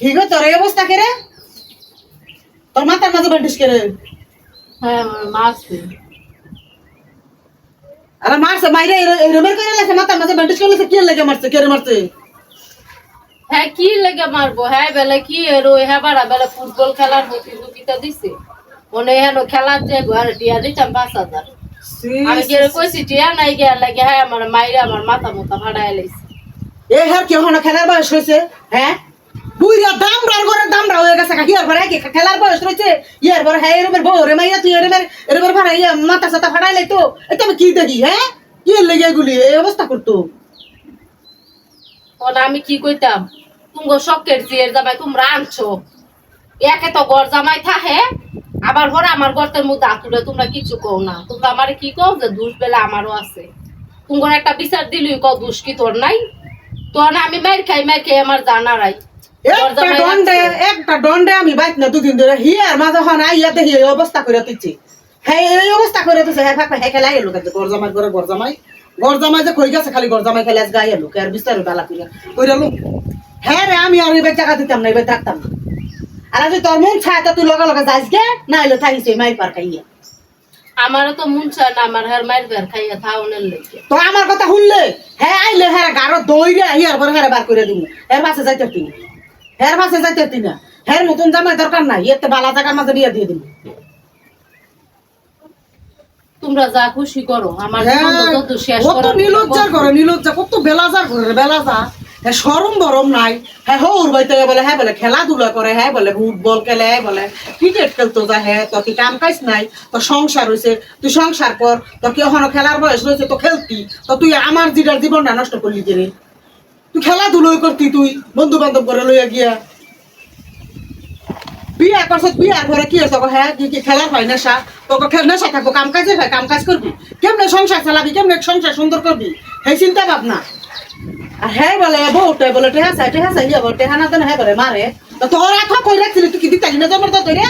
ঠিক আছে তোর এই অবস্থা কে রে? তোর মাথার মাঝে ব্যান্ডেজ করে? হ্যাঁ আমার মারছে। আরে মারছে মাইরে এরমের করে লাগছে মাথার মাঝে ব্যান্ডেজ করলে কি লাগে মারছে কে রে মারছে? হ্যাঁ কি লেগে মারবো? হ্যাঁ বেলা কি এর ওই হ্যাঁ বাড়া বেলা ফুটবল খেলার প্রতিযোগিতা দিছে মনে হেন খেলার যে ঘরে টিয়া দিতাম 5,000। আমি গেলে কইছি টিয়া নাই গিয়া লাগে হ্যাঁ আমার মাইরে আমার মাথা মোথা ফাড়াই লাইছে। এ হ্যাঁ কি হনো খেলার বয়স হয়েছে? হ্যাঁ বুইরা দামড়ার ঘরে দামড়া হয়ে গেছে হিয়ার ঘরে কি খেলার বয়স রয়েছে? ইয়ার ঘরে হ্যাঁ এরমের বউ রে মাইয়া তুই এরমের ভাড়া ইয়া মাথা সাথা ফাড়াই লাইতো এটা আমি কি দেখি? হ্যাঁ কি লেগে এগুলি এই অবস্থা করতো? ওনা আমি কি কইতাম তুমগো শখের জিয়ের জামাই তোমরা আনছো একে তো ঘর জামাই থাহে আবার ঘরে আমার গর্তের মধ্যে আতুলে তোমরা কিছু কও না। তোমরা আমারে কি কও যে দোষ বেলা আমারও আছে। তোমার একটা বিচার দিলই কও দোষ কি তোর নাই? তোর না আমি মার খাই আমার জানারাই একটা দণ্ডে আমি বাইক না দুদিন ধরে হিয়ার মাঝে হন আইয়া দেখি এই অবস্থা করে তুইছি। হ্যাঁ এই অবস্থা করে তুইছে হ্যাঁ হ্যাঁ খেলাই এলো কিন্তু গরজামাই করে গরজামাই যে কই গেছে খালি গরজামাই খেলে আজকে আইয়া লোক আর বিস্তার বেলা কইরা লোক। হ্যাঁ রে আমি আর এবার টাকা দিতাম না এবার থাকতাম না। আর আজ তোর মন ছায় তা তুই লগা লগা যাইস গে না এলো থাকিস মাই পার খাইয়া। আমারও তো মন চায় না আমার হার মায়ের বের খাইয়া থাউনের লেগে। তো আমার কথা শুনলে হ্যাঁ আইলে হ্যাঁ গারো দইরে হিয়ার পরে হ্যাঁ বার করে দিব এর পাশে যাইতে তিনি হের মাসে যাইতে তিনা হের নতুন জামাই দরকার নাই এতে বালা জায়গার মাঝে বিয়ে দিয়ে দিন। তোমরা যা খুশি করো আমার জীবন তো শেষ কত নিলজ্জা করে নিলজ্জা কত বেলাজার করে বেলাজা। হ্যাঁ সরম বরম নাই হ্যাঁ হৌর বাইতে বলে হ্যাঁ বলে খেলাধুলা করে হ্যাঁ বলে ফুটবল খেলে হ্যাঁ বলে ক্রিকেট খেলতো যা হ্যাঁ তো কি কাম কাজ নাই তো সংসার হয়েছে তুই সংসার কর তো কি এখনো খেলার বয়স রয়েছে তো খেলতি তো তুই আমার জীবনটা নষ্ট করলি যে রে। তুই খেলাধুলোই করতি তুই বন্ধু বান্ধব করে লইয়া গিয়া বিয়া করছ বিয়ার পরে কি হয়েছে হ্যাঁ কি কি খেলার হয় নেশা তোকে নেশা থাকবো কাম কাজে হয় কাম কাজ করবি কেমনে সংসার চালাবি কেমনে সংসার সুন্দর করবি সেই চিন্তা ভাবনা। আর হ্যাঁ বলে বউটা বলে টেহা চাই যাবো টেহা না হ্যাঁ বলে মারে তো তোর আঠা কই রাখছিলি তুই কি দিতালি না জমর তো রে?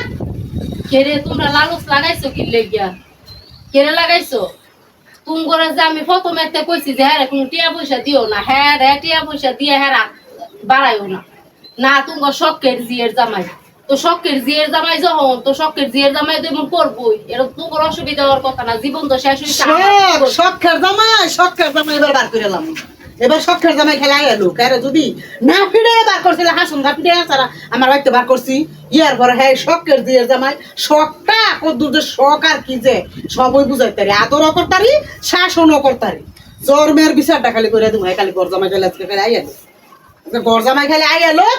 কেরে তোমরা লালচ লাগাইছো কি লেগিয়া? কেরে লাগাইছো? তুম করে যে আমি প্রথমে একটা কইছি যে হ্যাঁ কোনো টিয়া পয়সা দিও না হ্যাঁ রে টিয়া পয়সা দিয়ে হ্যাঁ বাড়াইও না না তুমি শখের জিয়ের জামাই তো শখের জিয়ের জামাই যখন তো শখের জিয়ের জামাই তো এমন করবোই এরকম তোমার অসুবিধা হওয়ার কথা না জীবন তো শেষ হয়েছে। শখের জামাই এবার বার করে এলাম এবার শখের জামাই খেলাই এলো কারে যদি না ফিরে বার করছিল হাসুন ঘা ফিরে সারা আমার বাড়িতে বার করছি ইয়ার পরে হ্যাঁ শখের জিয়ের জামাই শখটা কদ্দুর শখ আর কি যে সবই বুঝাইতে পারি আদরও করতারি শাসনও করতারি জন্মের বিচারটা খালি করে দেবো খালি গর জামাই খেলে আজকে খেলে আই এলো গর জামাই খেলে আই এলো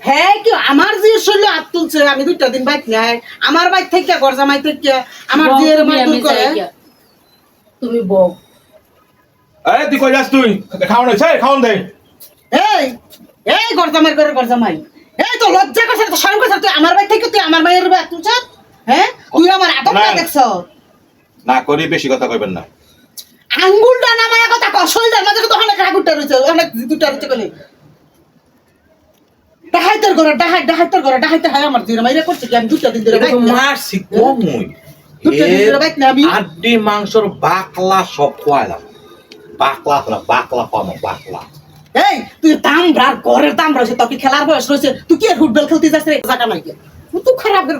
হ্যাঁ কি আমার জিয়ের শরীরে হাত তুলছে আমি 2টা দিন বাইক নাই আমার বাইক থেকে গর জামাই থেকে আমার জিয়ের মারধর করে তুমি বউ এই তুই কই যাস তুই খাওন হইছে খাওন দে। এই এই গর জামাই এই তো লজ্জা করছ তো শরম করছ তুই আমার বাইক থেকে তুই আমার মায়ের বাইক তুলছ হ্যাঁ তুই আমার আদবটা দেখছ না করি বেশি কথা কইবেন না আঙ্গুলটা নামায়া কথা কসলটার মাঝে তো অনেক রাগুটা রইছে অনেক দুটা রইছে কলি ডাহাইতে হয় আমার জিরা মাইরা করছে কি আমি 2টা দিন ধরে বাইক মারছি কমই 2টা দিন ধরে বাইক না আমি আড্ডি মাংসর বাকলা সব খোয়াইলাম বাকলা পামো বাকলা। এই তুই দামড়ার ঘরের দামড়া হইছে তো কি খেলার বয়স রইছে তুই কি ফুটবল খেলতে যাস রে জায়গা নাই তুই খারাপ করে